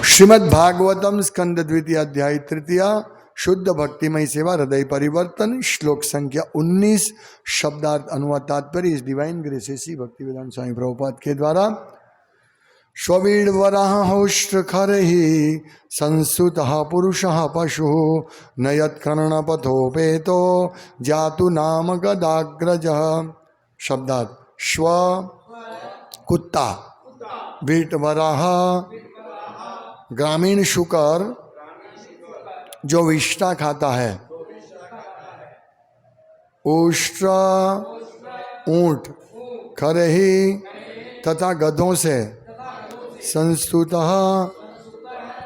श्रीमद् भागवतम स्कंद द्वितीय अध्याय तृतीय शुद्ध भक्तिमय सेवा हृदय परिवर्तन श्लोक संख्या 19 शब्दार्थ अनुवाद तात्पर्य इस डिवाइन ग्रेस श्री भक्तिवेदांत स्वामी प्रभुपाद के द्वारा स्ववीडवराहोष्ट्रखरहि संसुतः पुरुषः पशु नयत्कर्णपथोपेतो जातु नाम गदाग्रजः। शब्दार्थ श्व कुत्ता, वीटवराह ग्रामीण शुकर जो विष्ठा खाता है, उष्ट्र ऊंट, खरही तथा गधों से, संस्तुतः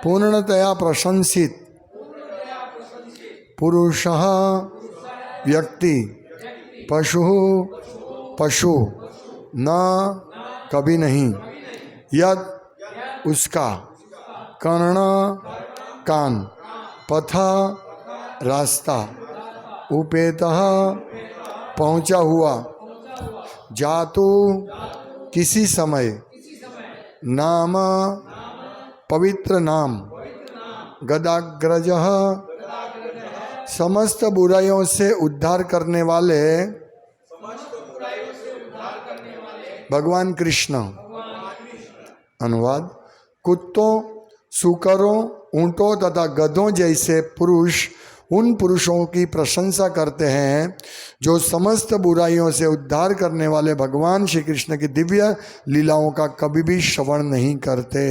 पूर्णतया प्रशंसित, पुरुषः व्यक्ति, पशु पशु न कभी नहीं, यद उसका, कर्ण कान, पथ रास्ता, उपेतः पहुंचा हुआ, जातु किसी समय, नाम पवित्र नाम, गदाग्रजः समस्त बुराइयों से उद्धार करने वाले भगवान कृष्ण। अनुवाद कुत्तों, सूकरों, ऊंटों तथा गधों जैसे पुरुष उन पुरुषों की प्रशंसा करते हैं जो समस्त बुराइयों से उद्धार करने वाले भगवान श्री कृष्ण की दिव्य लीलाओं का कभी भी श्रवण नहीं करते।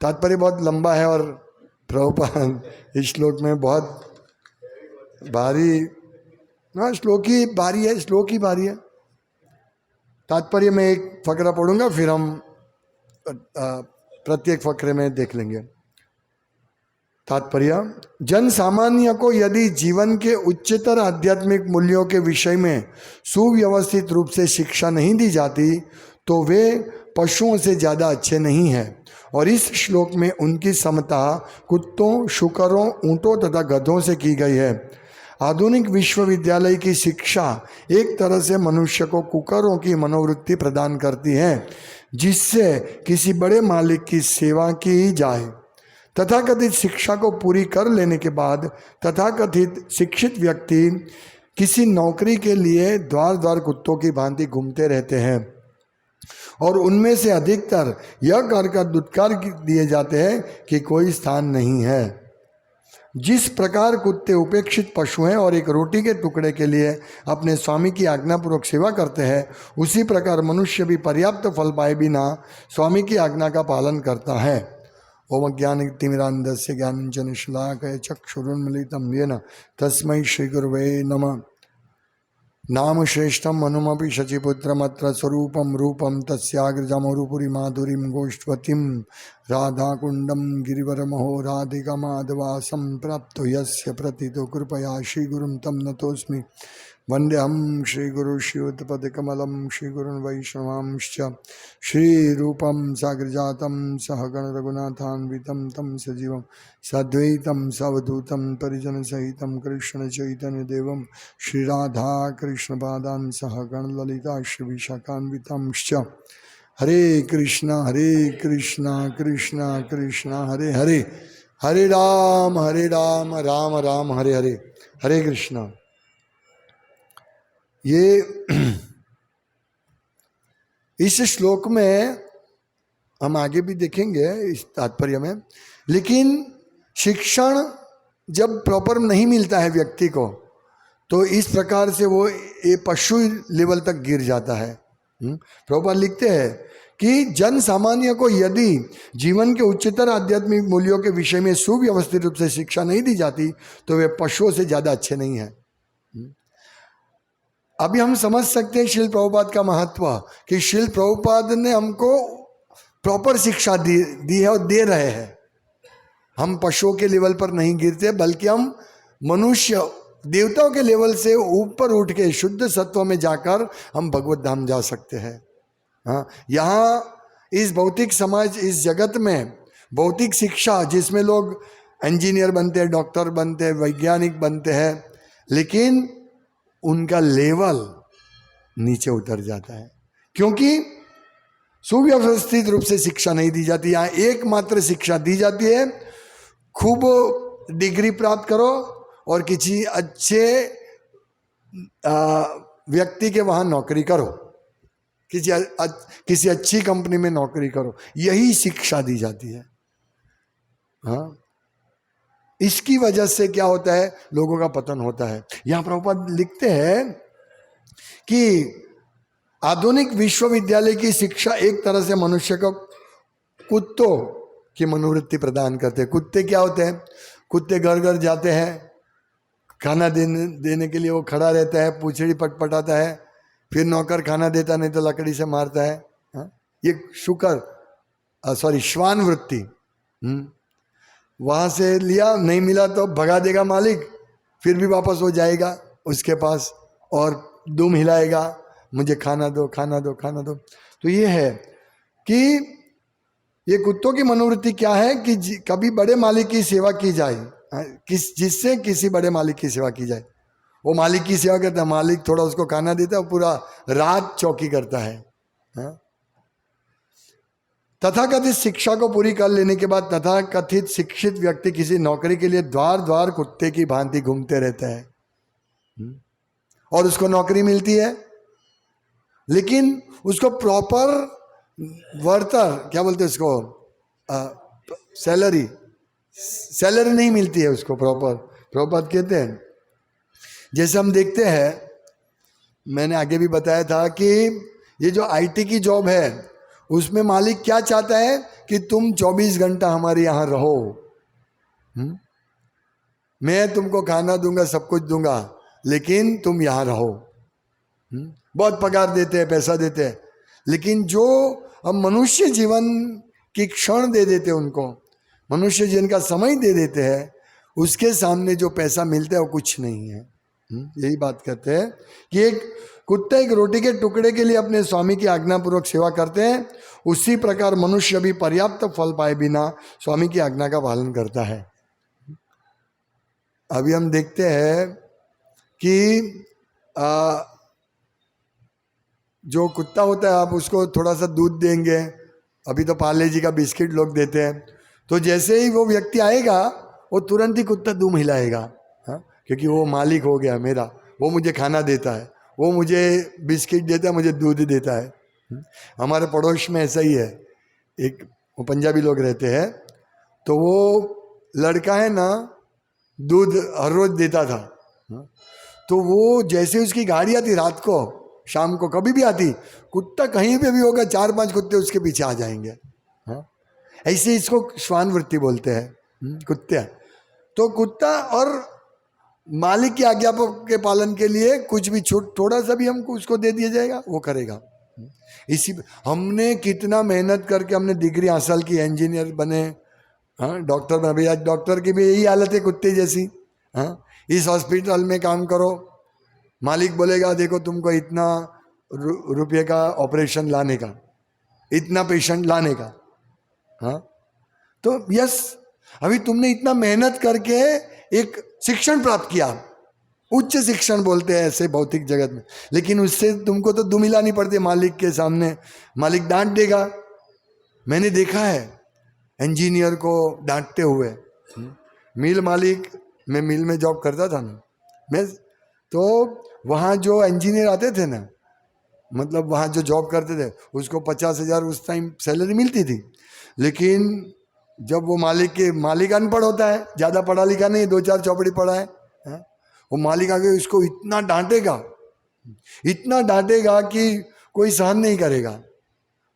तात्पर्य बहुत लंबा है और प्रभुपाद इस श्लोक में बहुत भारी, श्लोक ही भारी है, श्लोक ही भारी है। तात्पर्य में एक फकरा पढ़ूंगा, फिर हम प्रत्येक फकरे में देख लेंगे। तात्पर्य, जन सामान्य को यदि जीवन के उच्चतर आध्यात्मिक मूल्यों के विषय में सुव्यवस्थित रूप से शिक्षा नहीं दी जाती तो वे पशुओं से ज़्यादा अच्छे नहीं हैं, और इस श्लोक में उनकी समता कुत्तों, शुकरों, ऊंटों तथा गधों से की गई है। आधुनिक विश्वविद्यालय की शिक्षा एक तरह से मनुष्य को कुकरों की मनोवृत्ति प्रदान करती है, जिससे किसी बड़े मालिक की सेवा की जाए। तथाकथित शिक्षा को पूरी कर लेने के बाद तथाकथित शिक्षित व्यक्ति किसी नौकरी के लिए द्वार द्वार कुत्तों की भांति घूमते रहते हैं, और उनमें से अधिकतर यह कहकर दुत्कार दिए जाते हैं कि कोई स्थान नहीं है। जिस प्रकार कुत्ते उपेक्षित पशु हैं और एक रोटी के टुकड़े के लिए अपने स्वामी की आज्ञापूर्वक सेवा करते हैं, उसी प्रकार मनुष्य भी पर्याप्त फल पाए बिना स्वामी की आज्ञा का पालन करता है। ओम ज्ञानतिमिरान्धस्य ज्ञानाञ्जन शलाकया चक्षुरुन्मीलितं येन तस्मै श्रीगुरवे नमः। नाम श्रेष्ठम मनुमपि शचिपुत्रमत्र स्वरूपम रूपम तस्याग्रजमरुपुरी माधुरीं गोष्ठवतीं राधाकुंडम गिरिवरमहो राधिका माधवासं प्राप्तो यस्य प्रतितो कृपया श्रीगुरुं तं नतोऽस्मि। वन्देऽहं श्रीगुरु श्रीयुतपदकमलं श्रीगुरुन् वैष्णवांश्च श्रीरूपं साग्रजातं सहगण रघुनाथान्वितं तं सजीवं साद्वैतं सावधूतं परिजनसहितं कृष्णचैतन्यदेवं श्रीराधा कृष्णपादान् सहगण ललिता श्रीविशाखान्वितांश्च। हरे कृष्णा कृष्णा कृष्णा हरे हरे, हरे राम राम राम हरे हरे, हरे कृष्णा। ये इस श्लोक में हम आगे भी देखेंगे इस तात्पर्य में, लेकिन शिक्षण जब प्रॉपर नहीं मिलता है व्यक्ति को तो इस प्रकार से वो ये पशु लेवल तक गिर जाता है। प्रभुपाद लिखते हैं कि जन सामान्य को यदि जीवन के उच्चतर आध्यात्मिक मूल्यों के विषय में सुव्यवस्थित रूप से शिक्षा नहीं दी जाती तो वे पशुओं से ज़्यादा अच्छे नहीं हैं। अभी हम समझ सकते हैं श्रील प्रभुपाद का महत्व, कि श्रील प्रभुपाद ने हमको प्रॉपर शिक्षा दी है और दे रहे हैं। हम पशुओं के लेवल पर नहीं गिरते, बल्कि हम मनुष्य देवताओं के लेवल से ऊपर उठ के शुद्ध सत्व में जाकर हम भगवत धाम जा सकते हैं। हाँ, यहाँ इस भौतिक समाज, इस जगत में भौतिक शिक्षा जिसमें लोग इंजीनियर बनते हैं, डॉक्टर बनते हैं, वैज्ञानिक बनते हैं, लेकिन उनका लेवल नीचे उतर जाता है, क्योंकि सुव्यवस्थित रूप से शिक्षा नहीं दी जाती। यहाँ एकमात्र शिक्षा दी जाती है, खूब डिग्री प्राप्त करो और किसी अच्छे व्यक्ति के वहाँ नौकरी करो, किसी अच्छी कंपनी में नौकरी करो, यही शिक्षा दी जाती है। हाँ, इसकी वजह से क्या होता है, लोगों का पतन होता है। यहाँ प्रभुपाद लिखते हैं कि आधुनिक विश्वविद्यालय की शिक्षा एक तरह से मनुष्य को कुत्तों की मनोवृत्ति प्रदान करते हैं। कुत्ते क्या होते हैं, कुत्ते घर घर जाते हैं, खाना देने के लिए वो खड़ा रहता है, पूंछड़ी पटपटाता है, फिर नौकर खाना देता नहीं तो लकड़ी से मारता है। हाँ? ये श्वान वृत्ति। वहां से लिया, नहीं मिला तो भगा देगा मालिक, फिर भी वापस हो जाएगा उसके पास और दुम हिलाएगा, मुझे खाना दो खाना दो खाना दो। तो ये है कि ये कुत्तों की मनोवृत्ति क्या है कि कभी बड़े मालिक की सेवा की जाए, जिससे किसी बड़े मालिक की सेवा की जाए। वो मालिक की सेवा करता है, मालिक थोड़ा उसको खाना देता है, पूरा रात चौकी करता है। तथाकथित शिक्षा को पूरी कर लेने के बाद तथाकथित शिक्षित व्यक्ति किसी नौकरी के लिए द्वार द्वार कुत्ते की भांति घूमते रहता है और उसको नौकरी मिलती है, लेकिन उसको प्रॉपर वर्तर, क्या बोलते हैं उसको, सैलरी नहीं मिलती है उसको प्रॉपर कहते हैं। जैसे हम देखते हैं, मैंने आगे भी बताया था कि ये जो आईटी की जॉब है उसमें मालिक क्या चाहता है कि तुम 24 घंटा हमारे यहाँ रहो। मैं तुमको खाना दूंगा, सब कुछ दूंगा, लेकिन तुम यहाँ रहो। बहुत पगार देते हैं, पैसा देते हैं, लेकिन जो हम मनुष्य जीवन की क्षण दे देते हैं उनको, मनुष्य जीवन का समय दे देते हैं, उसके सामने जो पैसा मिलता है वो कुछ नहीं है। यही बात कहते हैं कि एक कुत्ता एक रोटी के टुकड़े के लिए अपने स्वामी की आज्ञापूर्वक सेवा करते हैं, उसी प्रकार मनुष्य भी पर्याप्त फल पाए बिना स्वामी की आज्ञा का पालन करता है। अभी हम देखते हैं कि जो कुत्ता होता है, आप उसको थोड़ा सा दूध देंगे, अभी तो पार्ले जी का बिस्किट लोग देते हैं, तो जैसे ही वो व्यक्ति आएगा वो तुरंत ही कुत्ता दुम हिलाएगा। हाँ, क्योंकि वो मालिक हो गया मेरा, वो मुझे खाना देता है, वो मुझे बिस्किट देता है, मुझे दूध देता है। हमारे पड़ोस में ऐसा ही है, एक वो पंजाबी लोग रहते हैं, तो वो लड़का है ना, दूध हर रोज देता था। तो वो जैसे उसकी गाड़ी आती रात को, शाम को, कभी भी आती, कुत्ता कहीं पे भी होगा, 4-5 कुत्ते उसके पीछे आ जाएंगे। हाँ, ऐसे इसको श्वान वृत्ति बोलते हैं, कुत्ते। तो कुत्ता और मालिक की आज्ञा के पालन के लिए कुछ भी थोड़ा सा भी हमको उसको दे दिया जाएगा, वो करेगा। इसी हमने कितना मेहनत करके हमने डिग्री हासिल की, इंजीनियर बने, हाँ, डॉक्टर बने। भैया डॉक्टर की भी यही हालत है कुत्ते जैसी। हाँ, इस हॉस्पिटल में काम करो, मालिक बोलेगा देखो तुमको इतना रुपये का ऑपरेशन लाने का, इतना पेशेंट लाने का। हाँ, तो यस, अभी तुमने इतना मेहनत करके एक शिक्षण प्राप्त किया, उच्च शिक्षण बोलते हैं ऐसे भौतिक जगत में, लेकिन उससे तुमको तो दुम हिलानी पड़ती है मालिक के सामने। मालिक डांट देगा। मैंने देखा है इंजीनियर को डांटते हुए। मिल मालिक, मैं मिल में जॉब करता था ना मैं, तो वहाँ जो इंजीनियर आते थे ना, मतलब वहाँ जो जॉब करते थे, उसको 50,000 उस टाइम सैलरी मिलती थी, लेकिन जब वो मालिक अनपढ़ होता है, ज़्यादा पढ़ा लिखा नहीं, 2-4 चौपड़ी पढ़ा है, वो मालिक आगे उसको इतना डांटेगा कि कोई सहन नहीं करेगा।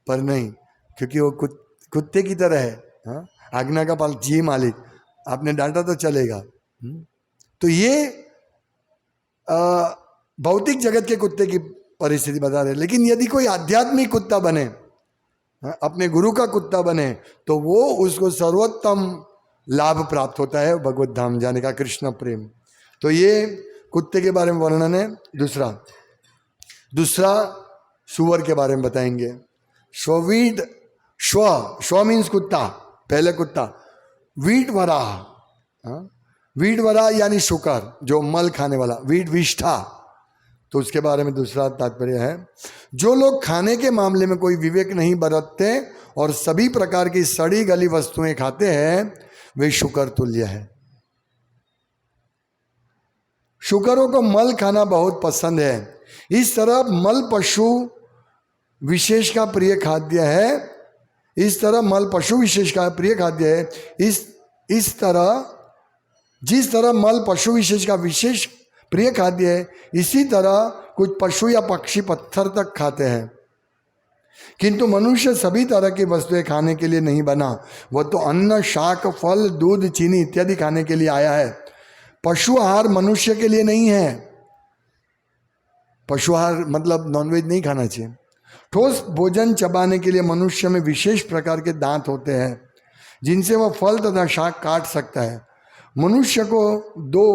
पर नहीं, क्योंकि वो कुत्ते की तरह है। हाँ, आज्ञा का पालन, जी मालिक आपने डांटा तो चलेगा। तो ये भौतिक जगत के कुत्ते की परिस्थिति बता रहे। लेकिन यदि कोई आध्यात्मिक कुत्ता बने, अपने गुरु का कुत्ता बने, तो वो उसको सर्वोत्तम लाभ प्राप्त होता है, भगवत धाम जाने का, कृष्ण प्रेम। तो ये कुत्ते के बारे में वर्णन है। दूसरा सुअर के बारे में बताएंगे। श्व मीन्स कुत्ता, पहले कुत्ता। वीट वराह यानी शुकर, जो मल खाने वाला, वीट विष्ठा, तो उसके बारे में दूसरा तात्पर्य है, जो लोग खाने के मामले में कोई विवेक नहीं बरतते और सभी प्रकार की सड़ी गली वस्तुएं खाते हैं वे शुकर तुल्य है। शुकरों को मल खाना बहुत पसंद है। इस तरह मल पशु विशेष का प्रिय खाद्य है। इस तरह मल पशु विशेष का प्रिय खाद्य है। इस तरह जिस तरह मल पशु विशेष का विशेष प्रिय खाद्य है, इसी तरह कुछ पशु या पक्षी पत्थर तक खाते हैं। किंतु मनुष्य सभी तरह की वस्तुएं खाने के लिए नहीं बना। वह तो अन्न, शाक, फल, दूध, चीनी इत्यादि खाने के लिए आया है। पशु आहार मनुष्य के लिए नहीं है। पशु आहार मतलब नॉनवेज नहीं खाना चाहिए। ठोस भोजन चबाने के लिए मनुष्य में विशेष प्रकार के दांत होते हैं जिनसे वह फल तथा शाक काट सकता है। मनुष्य को 2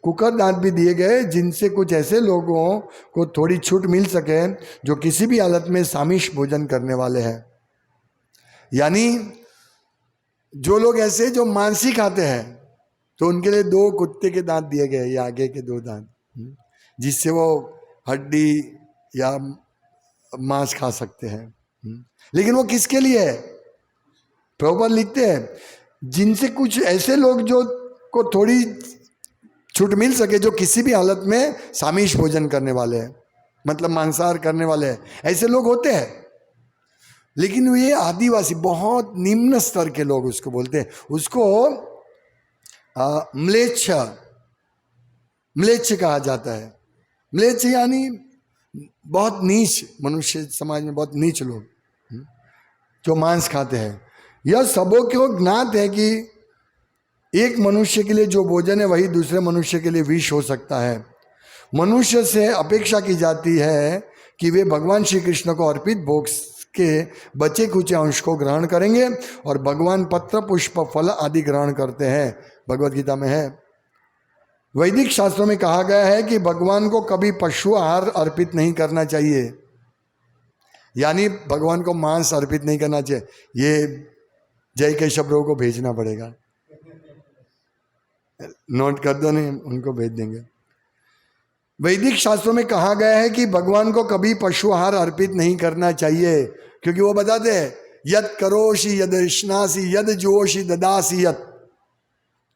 कुकर दांत भी दिए गए जिनसे कुछ ऐसे लोगों को थोड़ी छूट मिल सके जो किसी भी हालत में सामिष भोजन करने वाले हैं। यानी जो लोग ऐसे जो मांसी खाते हैं तो उनके लिए 2 कुत्ते के दांत दिए गए, या आगे के 2 दांत, जिससे वो हड्डी या मांस खा सकते हैं। लेकिन वो किसके लिए है? प्रभुपाद लिखते हैं जिनसे कुछ ऐसे लोग जो को थोड़ी छूट मिल सके जो किसी भी हालत में सामिष भोजन करने वाले हैं, मतलब मांसाहार करने वाले हैं। ऐसे लोग होते हैं, लेकिन ये आदिवासी बहुत निम्न स्तर के लोग उसको बोलते हैं। उसको म्लेच्छ कहा जाता है। म्लेच्छ यानी बहुत नीच, मनुष्य समाज में बहुत नीच लोग जो मांस खाते हैं। यह सबों को ज्ञात है कि एक मनुष्य के लिए जो भोजन है वही दूसरे मनुष्य के लिए विष हो सकता है। मनुष्य से अपेक्षा की जाती है कि वे भगवान श्री कृष्ण को अर्पित भोग के बचे खुचे अंश को ग्रहण करेंगे और भगवान पत्र, पुष्प, फल आदि ग्रहण करते हैं। भगवद गीता में है। वैदिक शास्त्रों में कहा गया है कि भगवान को कभी पशु आहार अर्पित नहीं करना चाहिए, यानी भगवान को मांस अर्पित नहीं करना चाहिए। ये जय केशव प्रभु को भेजना पड़ेगा, नोट कर दो, नहीं उनको भेज देंगे। वैदिक शास्त्रों में कहा गया है कि भगवान को कभी पशु आहार अर्पित नहीं करना चाहिए, क्योंकि वो बताते हैं यद करोषि यद स्नासी यद जोशी ददासी यत,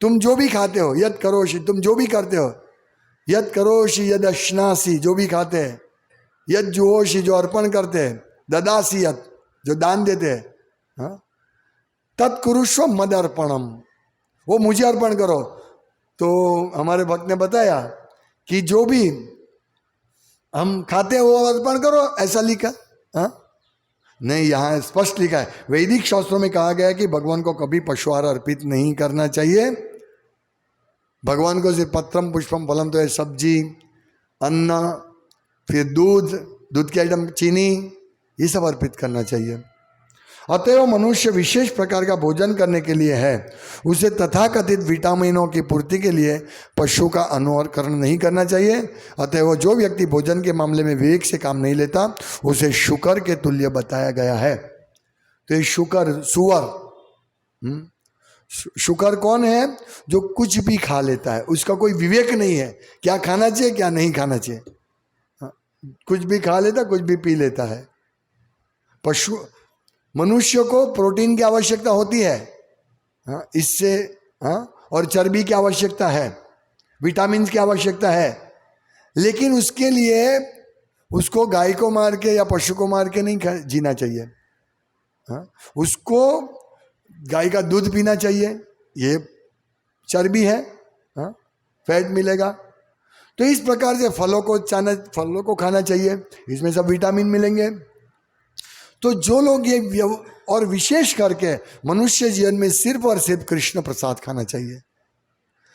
तुम जो भी खाते हो, यद करोषि तुम जो भी करते हो, यद करोषि यद स्नासी जो भी खाते हैं, यद जोशी जो अर्पण करते हैं, ददासी यत जो दान देते हैं, तत्कुरुष्व मद अर्पणम, वो मुझे अर्पण करो। तो हमारे भक्त ने बताया कि जो भी हम खाते हैं वो अर्पण करो, ऐसा लिखा? नहीं, यहाँ स्पष्ट लिखा है। वैदिक शास्त्रों में कहा गया है कि भगवान को कभी पशु आहार अर्पित नहीं करना चाहिए। भगवान को सिर्फ पत्रम, पुष्पम, फलम, तो है सब्जी, अन्न, फिर दूध के आइटम, चीनी, ये सब अर्पित करना चाहिए। अतएव मनुष्य विशेष प्रकार का भोजन करने के लिए है, उसे तथाकथित विटामिनों की पूर्ति के लिए पशु का अनुकरण नहीं करना चाहिए। अतएव जो व्यक्ति भोजन के मामले में विवेक से काम नहीं लेता उसे शुकर के तुल्य बताया गया है। तो ये शुकर, सुअर, शुकर कौन है? जो कुछ भी खा लेता है, उसका कोई विवेक नहीं है क्या खाना चाहिए क्या नहीं खाना चाहिए, कुछ भी खा लेता, कुछ भी पी लेता है। पशु, मनुष्य को प्रोटीन की आवश्यकता होती है, इससे, और चर्बी की आवश्यकता है, विटामिन की आवश्यकता है, लेकिन उसके लिए उसको गाय को मार के या पशु को मार के नहीं जीना चाहिए। उसको गाय का दूध पीना चाहिए, ये चर्बी है, फैट मिलेगा। तो इस प्रकार से फलों को खाना चाहिए, इसमें सब विटामिन मिलेंगे। तो जो लोग ये, और विशेष करके मनुष्य जीवन में सिर्फ और सिर्फ कृष्ण प्रसाद खाना चाहिए।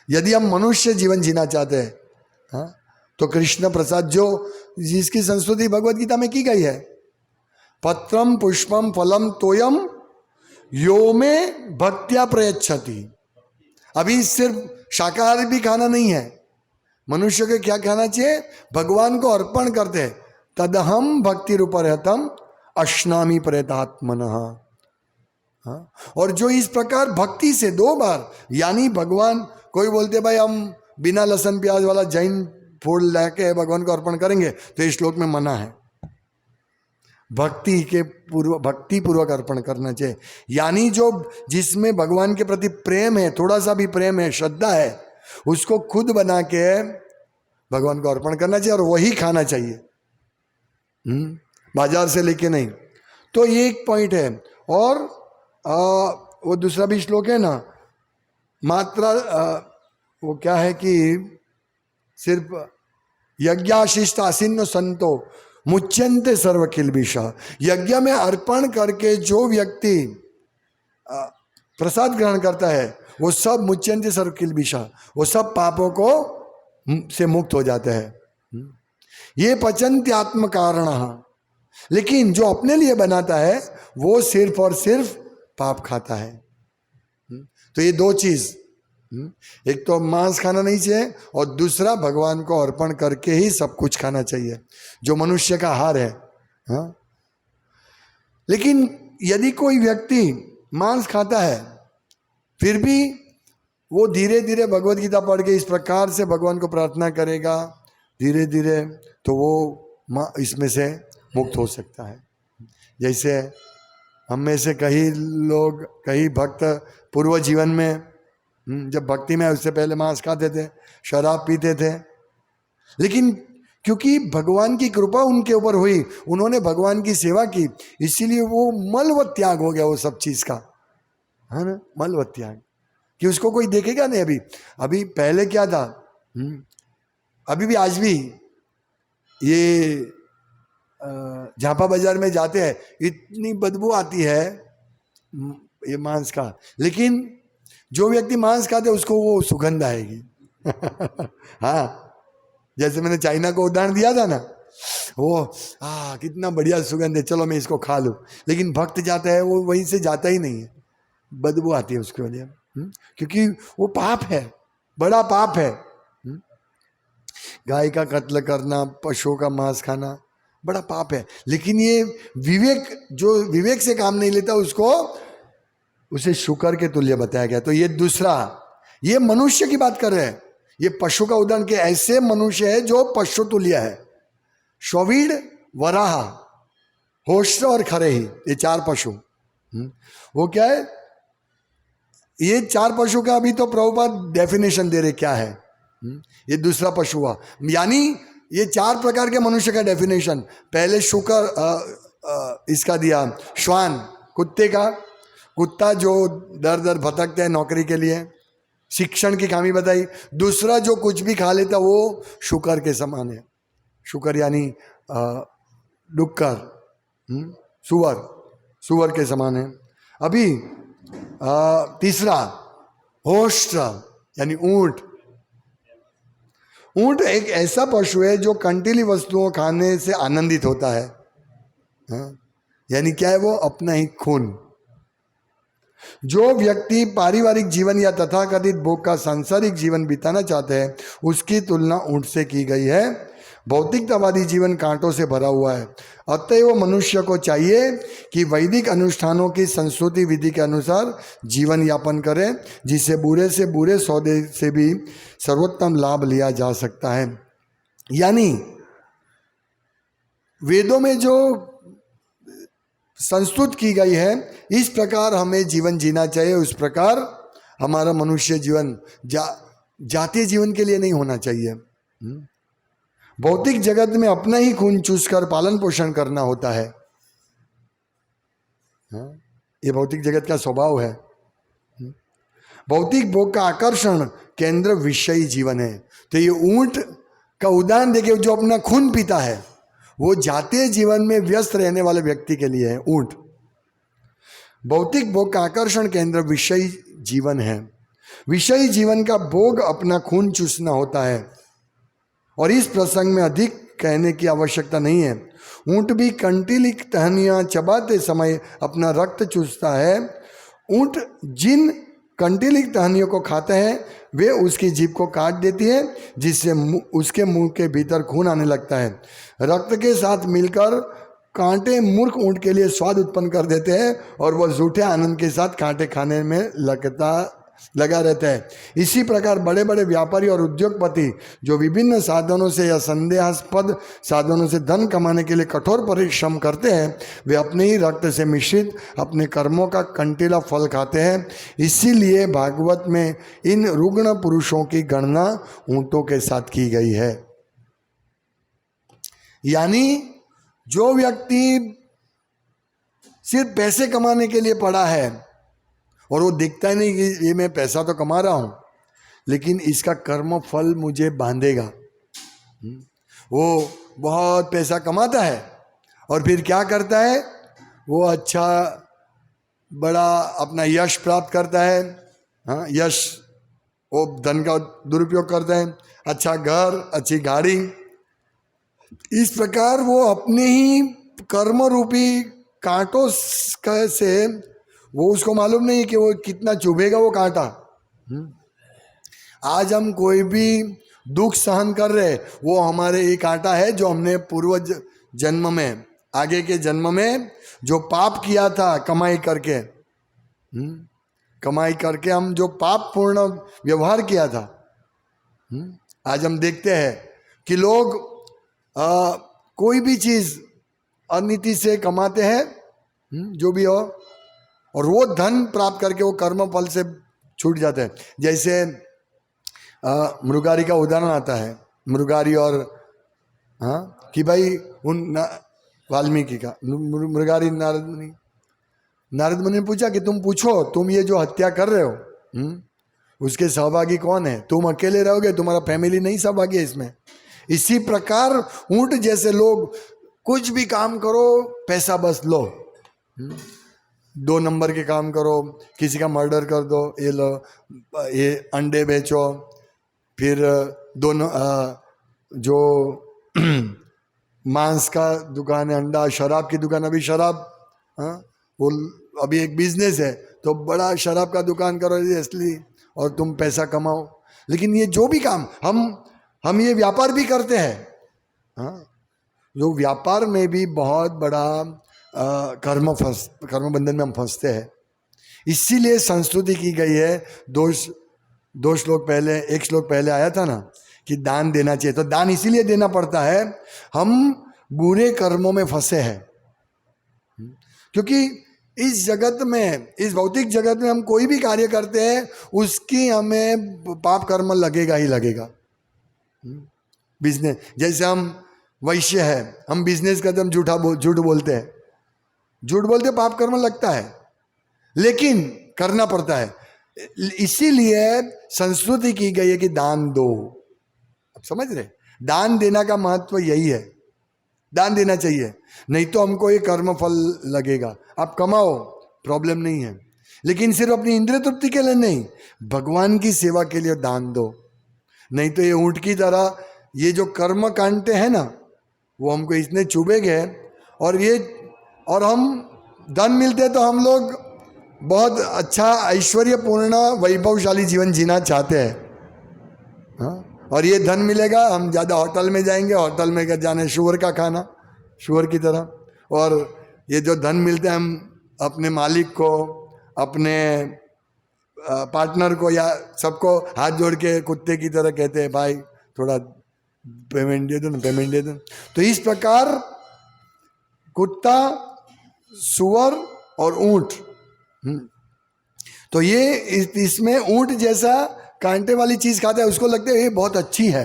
यदि हम मनुष्य जीवन जीना चाहते हैं तो कृष्ण प्रसाद, जो जिसकी संस्तुति भगवद गीता में की गई है, पत्रम पुष्पम फलम तोयम यो में भक्त्या प्रयच्छति। अभी सिर्फ शाकाहारी भी खाना नहीं है, मनुष्य को क्या खाना चाहिए? भगवान को अर्पण करते, तदहम भक्ति रूपरहतम अश्नामी प्रेतात्मनः। और जो इस प्रकार भक्ति से 2 बार, यानी भगवान, कोई बोलते भाई हम बिना लहसुन प्याज वाला जैन फूल लाके भगवान को अर्पण करेंगे तो इस श्लोक में मना है। भक्ति पूर्वक अर्पण करना चाहिए, यानी जो जिसमें भगवान के प्रति प्रेम है, थोड़ा सा भी प्रेम है, श्रद्धा है, उसको खुद बना के भगवान को अर्पण करना चाहिए और वही खाना चाहिए, बाजार से लेके नहीं। तो ये एक पॉइंट है। और वो दूसरा भी श्लोक है ना, मात्रा वो क्या है कि सिर्फ यज्ञाशिष्ट आसीन्न संतो मुच्यंते सर्व किल्बिषा, यज्ञ में अर्पण करके जो व्यक्ति प्रसाद ग्रहण करता है वो सब मुच्यंते सर्व किल्बिषा, वो सब पापों को से मुक्त हो जाते हैं। ये पचन्त्यात्म कारण, लेकिन जो अपने लिए बनाता है वो सिर्फ और सिर्फ पाप खाता है। तो ये दो चीज, एक तो मांस खाना नहीं चाहिए और दूसरा भगवान को अर्पण करके ही सब कुछ खाना चाहिए जो मनुष्य का आहार है। हाँ, लेकिन यदि कोई व्यक्ति मांस खाता है फिर भी वो धीरे धीरे भगवत गीता पढ़ के इस प्रकार से भगवान को प्रार्थना करेगा धीरे धीरे, तो वो इसमें से मुक्त हो सकता है। जैसे हम में से कई भक्त पूर्व जीवन में जब भक्ति में, उससे पहले मांस खाते थे, शराब पीते थे, लेकिन क्योंकि भगवान की कृपा उनके ऊपर हुई, उन्होंने भगवान की सेवा की, इसीलिए वो मलवत त्याग हो गया वो सब चीज का, है ना, मलवत त्याग, कि उसको कोई देखेगा नहीं। अभी पहले क्या था, अभी भी आज भी ये झापा बाजार में जाते हैं, इतनी बदबू आती है ये मांस का, लेकिन जो व्यक्ति मांस खाते उसको वो सुगंध आएगी। हाँ, जैसे मैंने चाइना को उदाहरण दिया था ना, वो कितना बढ़िया सुगंध है, चलो मैं इसको खा लूं, लेकिन भक्त जाता है वो वहीं से जाता ही नहीं है, बदबू आती है उसकी वजह, क्योंकि वो पाप है, बड़ा पाप है। गाय का कत्ल करना, पशुओं का मांस खाना बड़ा पाप है, लेकिन ये जो विवेक से काम नहीं लेता उसे शुकर के तुल्य बताया गया। तो ये दूसरा, ये मनुष्य की बात कर रहे हैं, ये पशु का उदाहरण के ऐसे मनुष्य है जो पशु तुल्य है। शौवीड़, वराह, होष्ट्र और खरेही, ये चार पशु, वो क्या है, ये चार पशु का अभी तो प्रभुपाद डेफिनेशन दे रहे क्या है। ये दूसरा पशु हुआ, यानी ये चार प्रकार के मनुष्य का डेफिनेशन। पहले शुकर इसका दिया, श्वान कुत्ते का, कुत्ता जो दर दर भटकते हैं नौकरी के लिए, शिक्षण की खामी बताई। दूसरा जो कुछ भी खा लेता वो शुकर के समान है, शुकर यानी डुक्कर, सुअर के समान है। अभी तीसरा होष्ट्र यानी ऊंट। ऊंट एक ऐसा पशु है जो कंटीली वस्तुओं खाने से आनंदित होता है, यानी क्या है वो, अपना ही खून। जो व्यक्ति पारिवारिक जीवन या तथाकथित भोग का सांसारिक जीवन बिताना चाहते हैं उसकी तुलना ऊंट से की गई है। भौतिकतावादी जीवन कांटों से भरा हुआ है, अतएव मनुष्य को चाहिए कि वैदिक अनुष्ठानों की संस्कृति विधि के अनुसार जीवन यापन करें, जिससे बुरे से बुरे सौदे से भी सर्वोत्तम लाभ लिया जा सकता है। यानी वेदों में जो संस्तुत की गई है, इस प्रकार हमें जीवन जीना चाहिए, उस प्रकार हमारा मनुष्य जीवन जातीय जीवन के लिए नहीं होना चाहिए। भौतिक जगत में अपना ही खून चूसकर पालन पोषण करना होता है, ये भौतिक जगत का स्वभाव है। भौतिक भोग का आकर्षण केंद्र विषयी जीवन है। तो ये ऊंट का उदाहरण देखिए, जो अपना खून पीता है वो जातीय जीवन में व्यस्त रहने वाले व्यक्ति के लिए है ऊंट। भौतिक भोग का आकर्षण केंद्र विषयी जीवन है। विषयी जीवन का भोग अपना खून चूसना होता है, और इस प्रसंग में अधिक कहने की आवश्यकता नहीं है। ऊंट भी कंटीली टहनियाँ चबाते समय अपना रक्त चूसता है। ऊंट जिन कंटीली टहनियों को खाता है वे उसकी जीभ को काट देती है, जिससे उसके मुंह के भीतर खून आने लगता है। रक्त के साथ मिलकर कांटे मूर्ख ऊंट के लिए स्वाद उत्पन्न कर देते हैं और वह झूठे आनंद के साथ कांटे खाने में लगता लगा रहता है। इसी प्रकार बड़े बड़े व्यापारी और उद्योगपति जो विभिन्न साधनों से या संदेहास्पद साधनों से धन कमाने के लिए कठोर परिश्रम करते हैं, वे अपने ही रक्त से मिश्रित अपने कर्मों का कंटीला फल खाते हैं। इसीलिए भागवत में इन रुग्ण पुरुषों की गणना ऊंटों के साथ की गई है। यानी जो व्यक्ति सिर्फ पैसे कमाने के लिए पड़ा है और वो दिखता ही नहीं कि ये मैं पैसा तो कमा रहा हूं, लेकिन इसका कर्म फल मुझे बांधेगा। वो बहुत पैसा कमाता है और फिर क्या करता है, वो अच्छा बड़ा अपना यश प्राप्त करता है। हाँ, यश, वो धन का दुरुपयोग करता है, अच्छा घर, अच्छी गाड़ी। इस प्रकार वो अपने ही कर्म रूपी कांटों से, वो उसको मालूम नहीं कि वो कितना चुभेगा वो कांटा। आज हम कोई भी दुख सहन कर रहे, वो हमारे ये कांटा है जो हमने पूर्व जन्म में, आगे के जन्म में जो पाप किया था कमाई करके, कमाई करके हम जो पाप पूर्ण व्यवहार किया था। आज हम देखते हैं कि लोग कोई भी चीज अनिति से कमाते हैं, जो भी हो, और वो धन प्राप्त करके वो कर्म फल से छूट जाते हैं। जैसे मृगारी का उदाहरण आता है, मृगारी और हाँ कि भाई उन वाल्मीकि का मृगारी नारद मुनि ने पूछा कि तुम पूछो, तुम ये जो हत्या कर रहे हो उसके सहभागी कौन है? तुम अकेले रहोगे, तुम्हारा फैमिली नहीं सहभागी है इसमें। इसी प्रकार ऊंट जैसे लोग कुछ भी काम करो, पैसा बस लो, 2 नंबर के काम करो, किसी का मर्डर कर दो, ये लो, ये अंडे बेचो, फिर दोनों जो मांस का दुकान है, अंडा, शराब की दुकान, अभी शराब, हाँ वो अभी एक बिजनेस है, तो बड़ा शराब का दुकान करो इसलिए, और तुम पैसा कमाओ। लेकिन ये जो भी काम हम ये व्यापार भी करते हैं, हाँ, जो व्यापार में भी बहुत बड़ा कर्म बंधन में हम फंसते हैं। इसीलिए संस्तुति की गई है। दो श्लोक पहले, 1 श्लोक पहले आया था ना कि दान देना चाहिए। तो दान इसीलिए देना पड़ता है, हम बुरे कर्मों में फंसे हैं। क्योंकि इस जगत में, इस भौतिक जगत में हम कोई भी कार्य करते हैं, उसकी हमें पाप कर्म लगेगा ही लगेगा। बिजनेस, जैसे हम वैश्य है, हम बिजनेस करते, हम झूठ बोलते हैं, झूठ बोलते पाप कर्म लगता है, लेकिन करना पड़ता है। इसीलिए संस्कृति की गई है कि दान दो। आप समझ रहे, दान देना का महत्व यही है, दान देना चाहिए, नहीं तो हमको ये कर्म फल लगेगा। आप कमाओ, प्रॉब्लम नहीं है, लेकिन सिर्फ अपनी इंद्रिय तृप्ति के लिए नहीं, भगवान की सेवा के लिए दान दो। नहीं तो ये ऊंट की तरह ये जो कर्म कांटे हैं ना, वो हमको इतने चुभेंगे, और हम धन मिलते तो हम लोग बहुत अच्छा ऐश्वर्यपूर्ण वैभवशाली जीवन जीना चाहते हैं, हाँ? और ये धन मिलेगा, हम ज़्यादा होटल में जाएंगे, होटल में जाने शुअर का खाना, शुअर की तरह। और ये जो धन मिलते हैं, हम अपने मालिक को, अपने पार्टनर को या सबको हाथ जोड़ के कुत्ते की तरह कहते हैं, भाई थोड़ा पेमेंट दे दो ना, पेमेंट दे दो। तो इस प्रकार कुत्ता, सुअर और ऊंट, तो ये इसमें ऊंट जैसा कांटे वाली चीज खाता है, उसको लगता है ये बहुत अच्छी है,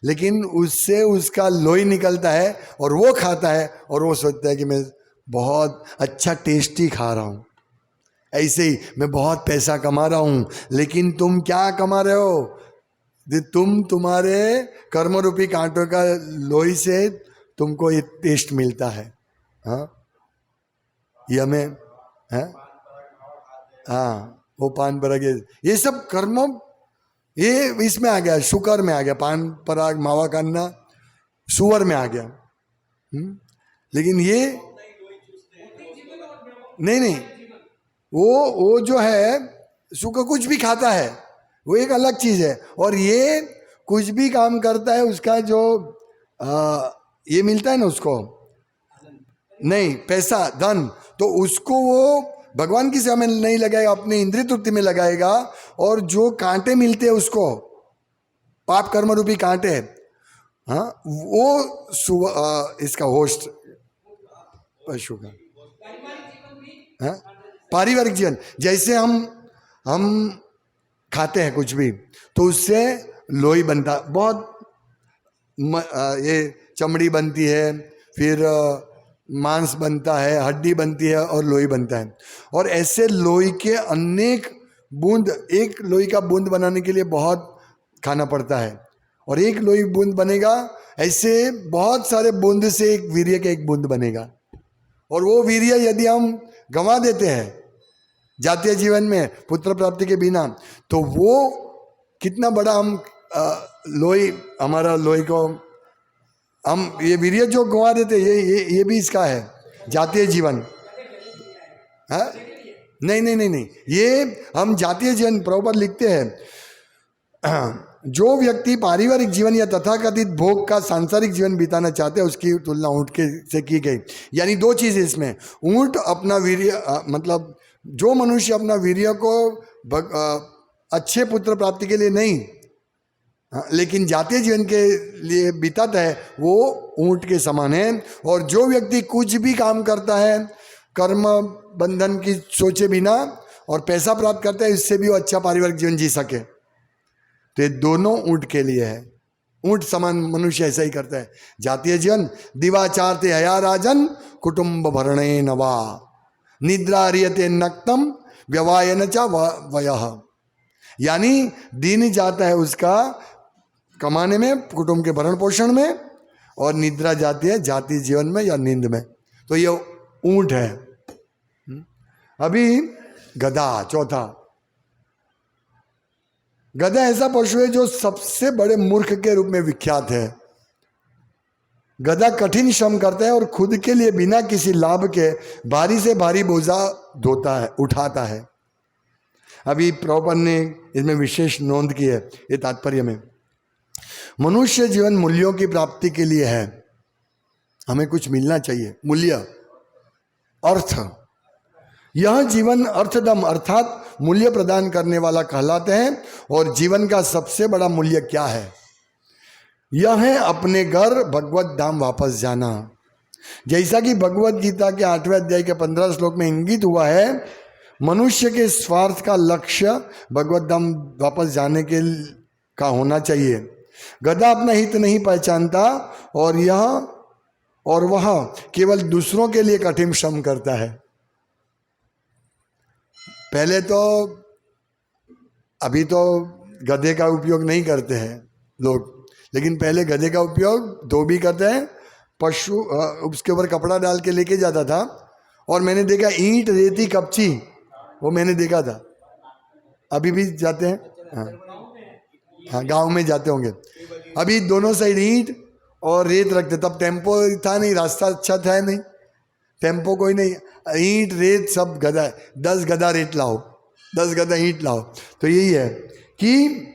लेकिन उससे उसका लोही निकलता है और वो खाता है और वो सोचता है कि मैं बहुत अच्छा टेस्टी खा रहा हूँ। ऐसे ही मैं बहुत पैसा कमा रहा हूँ, लेकिन तुम क्या कमा रहे हो? तुम्हारे कर्म रूपी कांटों का लोही से तुमको ये टेस्ट मिलता है। हाँ, ये हमें है, हाँ, वो पान पराग, ये सब कर्म, ये इसमें आ गया, शुकर में आ गया, पान पराग मावा खाना सुअर में आ गया। लेकिन ये नहीं, वो जो है सुकर कुछ भी खाता है, वो एक अलग चीज है, और ये कुछ भी काम करता है, उसका जो ये मिलता है ना उसको, नहीं पैसा, धन, तो उसको वो भगवान की सेवा में नहीं लगाएगा, अपने इंद्रिय तृप्ति में लगाएगा, और जो कांटे मिलते हैं उसको, पाप कर्म रूपी कांटे, हाँ, वो इसका होस्ट पशु का, हाँ, पारिवारिक जीवन। जैसे हम खाते हैं कुछ भी तो उससे लोई बनता, बहुत ये चमड़ी बनती है, फिर मांस बनता है, हड्डी बनती है और लोई बनता है। और ऐसे लोई के अनेक बूंद, एक लोई का बूंद बनाने के लिए बहुत खाना पड़ता है, और एक लोई बूंद बनेगा, ऐसे बहुत सारे बूंद से एक वीर्य का एक बूंद बनेगा। और वो वीर्य यदि हम गंवा देते हैं जातीय जीवन में पुत्र प्राप्ति के बिना, तो वो कितना बड़ा हम लोई, हमारा लोई को हम ये वीर्य जो गंवा देते, ये भी इसका है जातीय जीवन। हाँ, नहीं, ये हम जातीय जीवन प्रॉपर लिखते हैं। जो व्यक्ति पारिवारिक जीवन या तथाकथित भोग का सांसारिक जीवन बिताना चाहते हैं, उसकी तुलना ऊंट के से की गई। यानी दो चीज़ इसमें, ऊंट अपना वीर्य, मतलब जो मनुष्य अपना वीर्य को अच्छे पुत्र प्राप्ति के लिए नहीं, लेकिन जातीय जीवन के लिए बिताता है, वो ऊंट के समान है। और जो व्यक्ति कुछ भी काम करता है कर्म बंधन की सोचे बिना और पैसा प्राप्त करता है, इससे भी वो अच्छा पारिवारिक जीवन जी सके, तो ये दोनों ऊंट के लिए है। ऊंट समान मनुष्य ऐसा ही करता है जातीय जीवन। दिवाचार ते हया राजन कुटुंब भरणे नवा, निद्रा रियते नक्तम व्यवायन चा वयः। यानी दिन जाता है उसका कमाने में, कुटुंब के भरण पोषण में, और निद्रा जाती है जातीय जीवन में या नींद में। तो ये ऊंट है। अभी गधा, चौथा, गधा ऐसा पशु है जो सबसे बड़े मूर्ख के रूप में विख्यात है। गधा कठिन श्रम करता है और खुद के लिए बिना किसी लाभ के भारी से भारी बोझा ढोता है, उठाता है। अभी प्रभुपाद ने इसमें विशेष नोंद की है, ये तात्पर्य में, मनुष्य जीवन मूल्यों की प्राप्ति के लिए है, हमें कुछ मिलना चाहिए, मूल्य, अर्थ। यह जीवन अर्थदम अर्थात मूल्य प्रदान करने वाला कहलाते हैं। और जीवन का सबसे बड़ा मूल्य क्या है? यह है अपने घर भगवत धाम वापस जाना। जैसा कि भगवत गीता के 8वें अध्याय के 15 श्लोक में इंगित हुआ है, मनुष्य के स्वार्थ का लक्ष्य भगवत धाम वापस जाने के का होना चाहिए। गधा अपना हित नहीं पहचानता और वह केवल दूसरों के लिए कठिन श्रम करता है। पहले तो, अभी तो गधे का उपयोग नहीं करते हैं लोग, लेकिन पहले गधे का उपयोग धोबी करते हैं, पशु उसके ऊपर कपड़ा डाल के लेके जाता था। और मैंने देखा ईंट रेती कपची, वो मैंने देखा था, अभी भी जाते हैं, हाँ गांव में जाते होंगे। अभी दोनों साइड ईंट और रेत रखते, तब टेम्पो था नहीं, रास्ता अच्छा था नहीं, टेम्पो कोई नहीं, ईंट रेत सब गधा, 10 गधा रेत लाओ, 10 गधा ईंट लाओ। तो यही है कि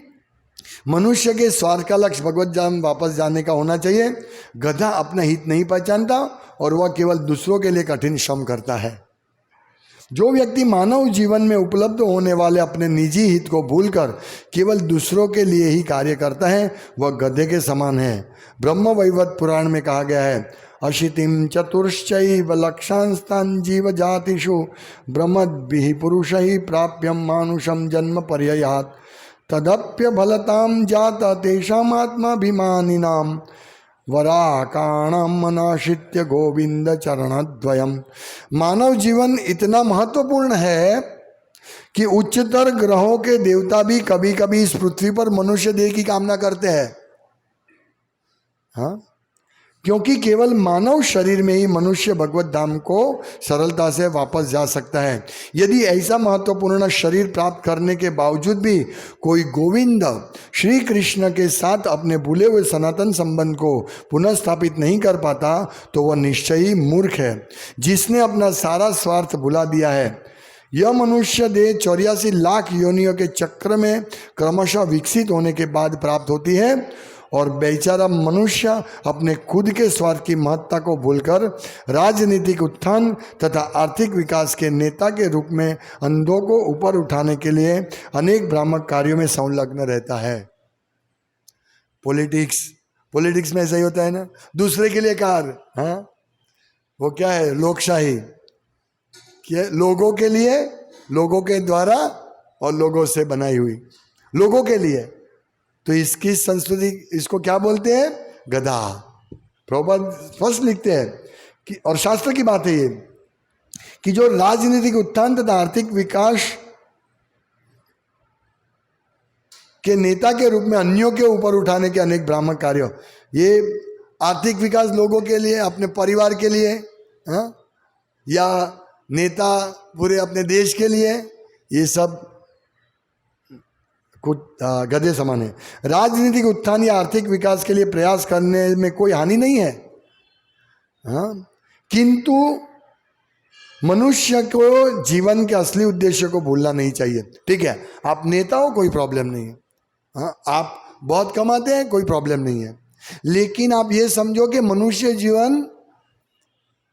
मनुष्य के स्वार्थ का लक्ष्य भगवत धाम वापस जाने का होना चाहिए। गधा अपना हित नहीं पहचानता और वह केवल दूसरों के लिए कठिन श्रम करता है। जो व्यक्ति मानव जीवन में उपलब्ध होने वाले अपने निजी हित को भूलकर केवल दूसरों के लिए ही कार्य करता है, वह गधे के समान है। ब्रह्म वैवर्त पुराण में कहा गया है, अशितिम चतुश्चैव लक्षांस्तान जीव जातिषु ब्रह्मद्भिः पुरुषैः प्राप्यम मानुषम जन्म पर्ययात् तदप्य फलताम जाता तेषाम आत्माभिमानिनाम वराकाणाम मनाशित्य गोविंद चरणद्वयम्। मानव जीवन इतना महत्वपूर्ण है कि उच्चतर ग्रहों के देवता भी कभी कभी इस पृथ्वी पर मनुष्य देह की कामना करते हैं। हाँ, क्योंकि केवल मानव शरीर में ही मनुष्य भगवत धाम को सरलता से वापस जा सकता है। यदि ऐसा महत्वपूर्ण शरीर प्राप्त करने के बावजूद भी कोई गोविंद श्री कृष्ण के साथ अपने भूले हुए सनातन संबंध को पुनः स्थापित नहीं कर पाता, तो वह निश्चय ही मूर्ख है, जिसने अपना सारा स्वार्थ भुला दिया है। यह मनुष्य देह 84 लाख योनियों के चक्र में क्रमशः विकसित होने के बाद प्राप्त होती है और बेचारा मनुष्य अपने खुद के स्वार्थ की महत्ता को भूलकर राजनीतिक उत्थान तथा आर्थिक विकास के नेता के रूप में अंधों को ऊपर उठाने के लिए अनेक भ्रामक कार्यों में संलग्न रहता है। पॉलिटिक्स में ऐसा ही होता है ना, दूसरे के लिए कार्य, हाँ वो क्या है, लोकशाही, क्या लोगों के लिए, लोगों के द्वारा और लोगों से बनाई हुई, लोगों के लिए। तो इसकी संस्कृति, इसको क्या बोलते हैं, गधा। प्रभुपाद स्पष्ट लिखते हैं कि, और शास्त्र की बात है ये, कि जो राजनीतिक उत्थान तथा आर्थिक विकास के नेता के रूप में अन्यों के ऊपर उठाने के अनेक भ्रामक कार्यों, ये आर्थिक विकास लोगों के लिए, अपने परिवार के लिए, हाँ, या नेता पूरे अपने देश के लिए, ये सब कुछ गधे समान है। राजनीतिक उत्थान या आर्थिक विकास के लिए प्रयास करने में कोई हानि नहीं है, हाँ, किंतु मनुष्य को जीवन के असली उद्देश्य को भूलना नहीं चाहिए। ठीक है, आप नेता हो, कोई प्रॉब्लम नहीं है, हाँ, आप बहुत कमाते हैं, कोई प्रॉब्लम नहीं है, लेकिन आप ये समझो कि मनुष्य जीवन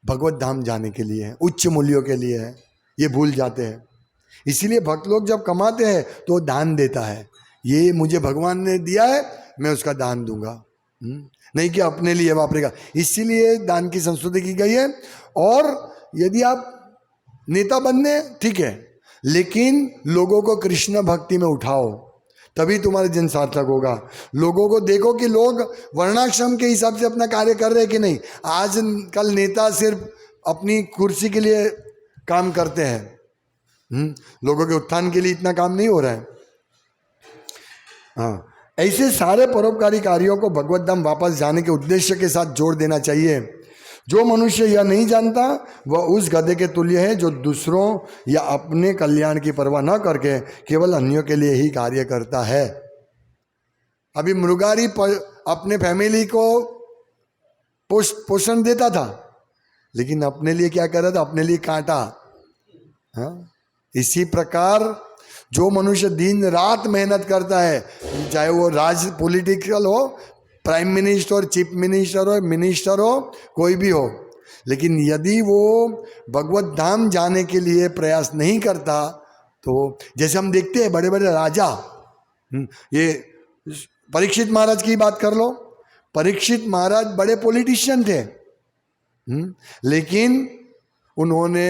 भगवत धाम जाने के लिए है, उच्च मूल्यों के लिए है, ये भूल जाते हैं। इसीलिए भक्त लोग जब कमाते हैं तो दान देता है, ये मुझे भगवान ने दिया है, मैं उसका दान दूंगा, नहीं कि अपने लिए वापरेगा। इसीलिए दान की संस्कृति की गई है। और यदि आप नेता बनने, ठीक है, लेकिन लोगों को कृष्ण भक्ति में उठाओ, तभी तुम्हारा जन सार्थक होगा। लोगों को देखो कि लोग वर्णाश्रम के हिसाब से अपना कार्य कर रहे हैं कि नहीं। आज कल नेता सिर्फ अपनी कुर्सी के लिए काम करते हैं, लोगों के उत्थान के लिए इतना काम नहीं हो रहा है। हाँ, ऐसे सारे परोपकारी कार्यों को भगवत धाम वापस जाने के उद्देश्य के साथ जोड़ देना चाहिए। जो मनुष्य यह नहीं जानता वह उस गधे के तुल्य है जो दूसरों या अपने कल्याण की परवाह न करके केवल अन्यों के लिए ही कार्य करता है। अभी मृगारी अपने फैमिली को पोषण देता था, लेकिन अपने लिए क्या कर रहा था, अपने लिए कांटा। हाँ, इसी प्रकार जो मनुष्य दिन रात मेहनत करता है, चाहे वो पॉलिटिकल हो, प्राइम मिनिस्टर हो, चीफ मिनिस्टर हो, मिनिस्टर हो, कोई भी हो, लेकिन यदि वो भगवत धाम जाने के लिए प्रयास नहीं करता, तो जैसे हम देखते हैं बड़े बड़े राजा, ये परीक्षित महाराज की बात कर लो, परीक्षित महाराज बड़े पॉलिटिशियन थे, लेकिन उन्होंने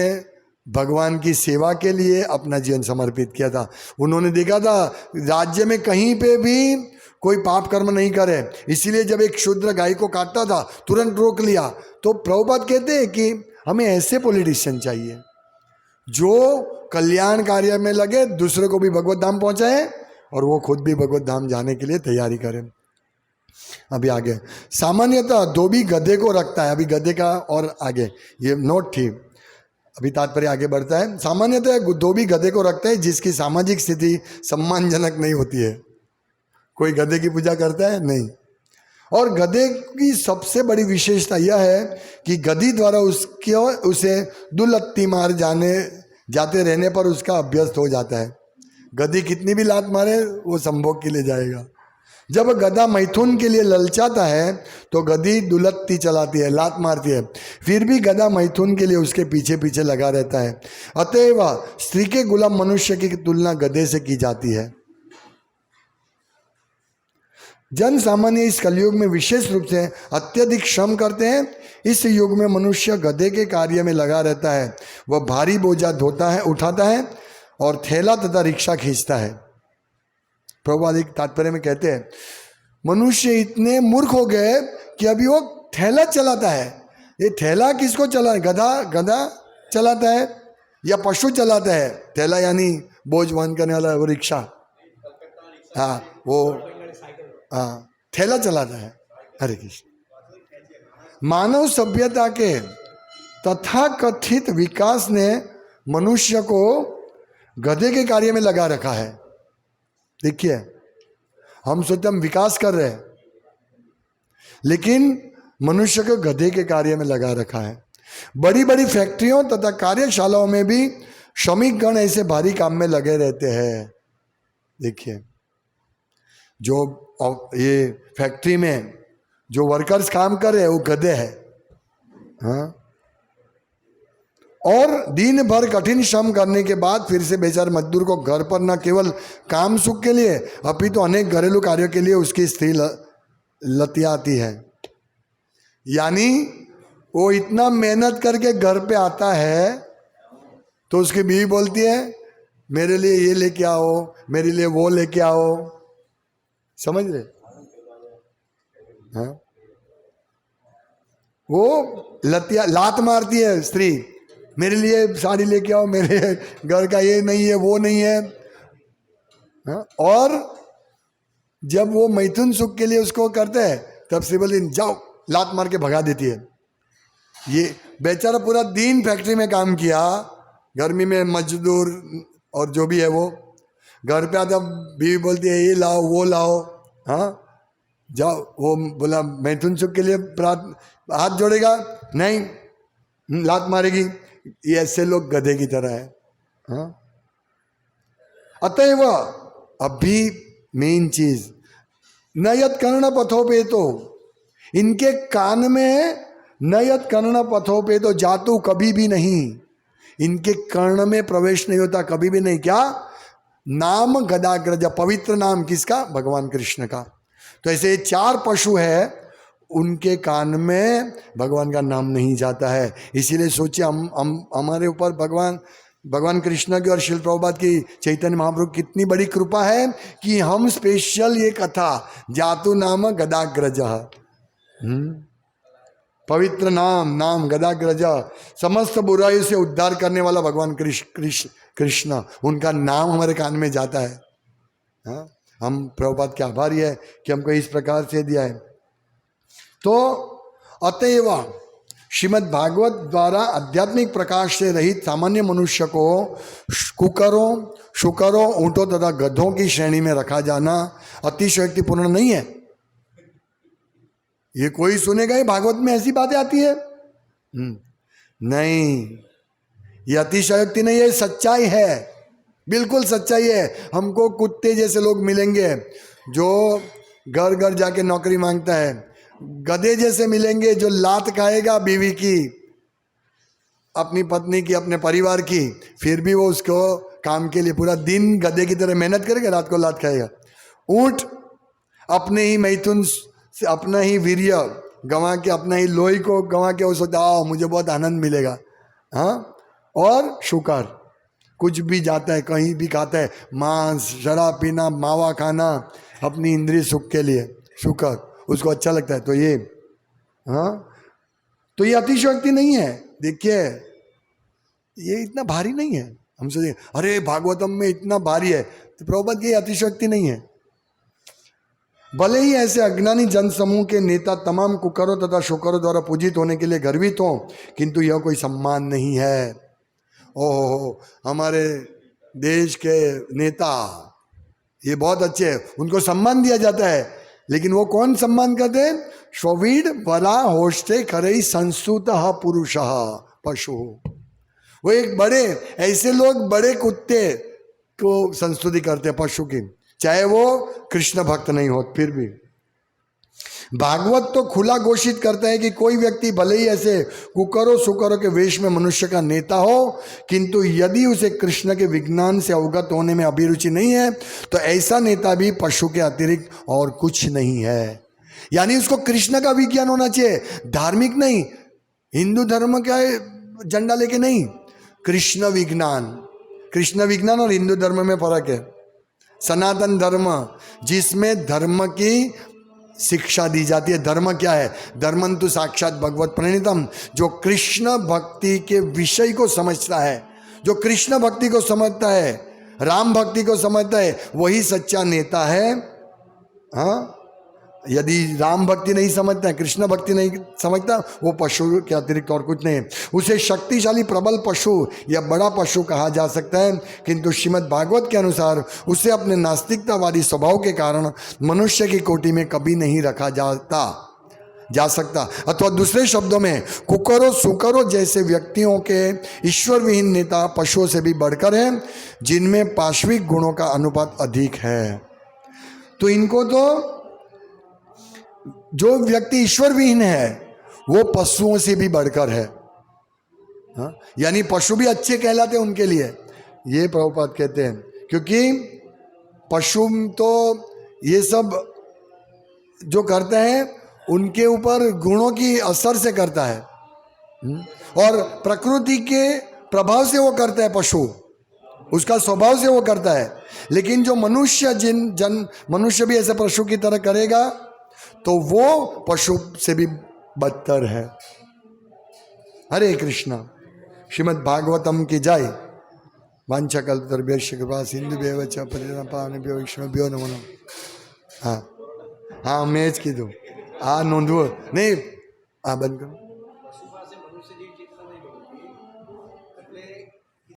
भगवान की सेवा के लिए अपना जीवन समर्पित किया था। उन्होंने देखा था राज्य में कहीं पे भी कोई पाप कर्म नहीं करे, इसीलिए जब एक शूद्र गाय को काटता था तुरंत रोक लिया। तो प्रभुपाद कहते हैं कि हमें ऐसे पॉलिटिशियन चाहिए जो कल्याण कार्य में लगे, दूसरे को भी भगवत धाम पहुंचाए और वो खुद भी भगवत धाम जाने के लिए तैयारी करें। अभी आगे, सामान्यतः धोबी गधे को रखता है, अभी गधे का और आगे ये नोट थी, अभी तात्पर्य आगे बढ़ता है। सामान्यतः धोबी गधे को रखता है जिसकी सामाजिक स्थिति सम्मानजनक नहीं होती है। कोई गधे की पूजा करता है? नहीं। और गधे की सबसे बड़ी विशेषता यह है कि गधी द्वारा उसे दुलत्ती मार जाते रहने पर उसका अभ्यस्त हो जाता है। गधी कितनी भी लात मारे वो संभोग के लिए जाएगा। जब गधा मैथुन के लिए ललचाता है तो गधी दुलत्ती चलाती है, लात मारती है, फिर भी गधा मैथुन के लिए उसके पीछे पीछे लगा रहता है। अतएव स्त्री के गुलाम मनुष्य की तुलना गधे से की जाती है। जन सामान्य इस कलयुग में विशेष रूप से अत्यधिक श्रम करते हैं। इस युग में मनुष्य गधे के कार्य में लगा रहता है। वह भारी बोझा उठाता है और थैला तथा रिक्शा खींचता है। प्रभुपाद एक तात्पर्य में कहते हैं मनुष्य इतने मूर्ख हो गए कि अभी वो थैला चलाता है। ये थैला किसको चला है? गधा चलाता है या पशु चलाता है? थैला यानी बोझ वहन करने वाला वो रिक्शा, हाँ वो थैला चलाता है। हरे कृष्ण। मानव सभ्यता के तथाकथित विकास ने मनुष्य को गधे के कार्य में लगा रखा है। देखिए, हम सोचते हम विकास कर रहे हैं, लेकिन मनुष्य को गधे के कार्य में लगा रखा है। बड़ी बड़ी फैक्ट्रियों तथा कार्यशालाओं में भी श्रमिक गण ऐसे भारी काम में लगे रहते हैं। देखिए, जो ये फैक्ट्री में जो वर्कर्स काम कर रहे हैं वो गधे हैं, हाँ। और दिन भर कठिन श्रम करने के बाद फिर से बेचारे मजदूर को घर पर न केवल काम सुख के लिए अपितु अनेक घरेलू कार्यों के लिए उसकी स्त्री लतियाती है। यानी वो इतना मेहनत करके घर पे आता है तो उसकी बीवी बोलती है मेरे लिए ये लेके आओ, मेरे लिए वो लेके आओ, समझ रहे, हाँ। वो लात मारती है स्त्री, मेरे लिए साड़ी लेके आओ, मेरे घर का ये नहीं है वो नहीं है, हाँ? और जब वो मैथुन सुख के लिए उसको करते हैं तब श्री बोलती जाओ, लात मार के भगा देती है। ये बेचारा पूरा दिन फैक्ट्री में काम किया, गर्मी में मजदूर और जो भी है वो, घर पे आता बीवी बोलती है ये लाओ वो लाओ, हाँ जाओ, वो बोला मैथुन सुख के लिए हाथ जोड़ेगा नहीं, लात मारेगी। ये ऐसे लोग गधे की तरह है, हाँ। अतएव अभी मेन चीज नयत कर्ण पथों पे, तो इनके कान में नयत कर्ण पथों पे तो जातु कभी भी नहीं, इनके कर्ण में प्रवेश नहीं होता कभी भी नहीं। क्या नाम गदाग्रज, पवित्र नाम किसका? भगवान कृष्ण का। तो ऐसे 4 पशु है उनके कान में भगवान का नाम नहीं जाता है। इसीलिए सोचिए हम हमारे ऊपर भगवान कृष्ण की और शिल प्रभुपाद की, चैतन्य महाप्रभु कितनी बड़ी कृपा है कि हम स्पेशल ये कथा जातु नाम गदाग्रज, पवित्र नाम गदाग्रज, समस्त बुराई से उद्धार करने वाला भगवान कृष्ण, उनका नाम हमारे कान में जाता है, हाँ? हम प्रभुपाद के आभारी है कि हमको इस प्रकार से दिया है। तो अतएव श्रीमद् भागवत द्वारा आध्यात्मिक प्रकाश से रहित सामान्य मनुष्य को कुकरों, शुकरों, ऊंटों तथा गधों की श्रेणी में रखा जाना अतिशयोक्तिपूर्ण नहीं है। ये कोई सुनेगा ही भागवत में ऐसी बातें आती है? नहीं, ये अतिशयोक्ति नहीं है, सच्चाई है, बिल्कुल सच्चाई है। हमको कुत्ते जैसे लोग मिलेंगे जो घर घर जाके नौकरी मांगता है, गधे जैसे मिलेंगे जो लात खाएगा बीवी की, अपनी पत्नी की, अपने परिवार की, फिर भी वो उसको काम के लिए पूरा दिन गधे की तरह मेहनत करेगा, रात को लात खाएगा। ऊंट अपने ही मैथुन से अपना ही वीर्य गंवा के, अपना ही लोही को गंवा के वो सोचता आओ मुझे बहुत आनंद मिलेगा, हाँ। और शुकर कुछ भी जाता है, कहीं भी खाता है, मांस, शराब पीना, मावा खाना, अपनी इंद्रिय सुख के लिए, शुकर उसको अच्छा लगता है। तो ये, हाँ, तो ये अतिशयोक्ति नहीं है। देखिए ये इतना भारी नहीं है। हम सोचे अरे भागवतम में इतना भारी है, तो प्रभुपाद की अतिशयोक्ति नहीं है। भले ही ऐसे अज्ञानी जनसमूह के नेता तमाम कुकरों तथा शुकरों द्वारा पूजित होने के लिए गर्वित हों, किंतु यह कोई सम्मान नहीं है। ओहो, हमारे देश के नेता ये बहुत अच्छे हैं, उनको सम्मान दिया जाता है, लेकिन वो कौन सम्मान करते हैं? स्ववीड बला होष्टे खरई संस्तुत पुरुष पशु। वो एक बड़े ऐसे लोग बड़े कुत्ते को संस्तुति करते हैं पशु की, चाहे वो कृष्ण भक्त नहीं हो। फिर भी भागवत तो खुला घोषित करता है कि कोई व्यक्ति भले ही ऐसे कुकरों सुकरों के वेश में मनुष्य का नेता हो, किंतु यदि उसे कृष्ण के विज्ञान से अवगत होने में अभिरुचि नहीं है तो ऐसा नेता भी पशु के अतिरिक्त और कुछ नहीं है। यानी उसको कृष्ण का विज्ञान होना चाहिए, धार्मिक नहीं, हिंदू धर्म का झंडा लेके नहीं, कृष्ण विज्ञान। कृष्ण विज्ञान और हिंदू धर्म में फर्क है। सनातन धर्म जिसमें धर्म की शिक्षा दी जाती है। धर्म क्या है? धर्मंतु साक्षात भगवत प्रणीतम। जो कृष्ण भक्ति के विषय को समझता है, जो कृष्ण भक्ति को समझता है, राम भक्ति को समझता है, वही सच्चा नेता है, हाँ। यदि राम भक्ति नहीं समझता है, कृष्ण भक्ति नहीं समझता, वो पशु के अतिरिक्त और कुछ नहीं है। उसे शक्तिशाली प्रबल पशु या बड़ा पशु कहा जा सकता है, किंतु श्रीमद् भागवत के अनुसार उसे अपने नास्तिकतावादी स्वभाव के कारण मनुष्य की कोटि में कभी नहीं रखा जा सकता। अथवा दूसरे शब्दों में कुकरों सुकरों जैसे व्यक्तियों के ईश्वर विहीन नेता पशुओं से भी बढ़कर हैं, जिनमें पाश्विक गुणों का अनुपात अधिक है। तो इनको तो जो व्यक्ति ईश्वर विहीन है वो पशुओं से भी बढ़कर है। हाँ? यानी पशु भी अच्छे कहलाते हैं उनके लिए, ये प्रभुपाद कहते हैं, क्योंकि पशु तो ये सब जो करते हैं उनके ऊपर गुणों की असर से करता है, और प्रकृति के प्रभाव से वो करता है, पशु उसका स्वभाव से वो करता है। लेकिन जो मनुष्य मनुष्य भी ऐसे पशु की तरह करेगा तो वो पशु से भी बदतर है। हरे कृष्णा। श्रीमद् भागवतम की जय। वांछाकल्पतरुभ्यश्च कृपा सिंधुभ्येव च पतितानां वैष्णवेभ्यो नमो नमः। हाँ मैच की दो नोंधो नहीं, हाँ बंद करो।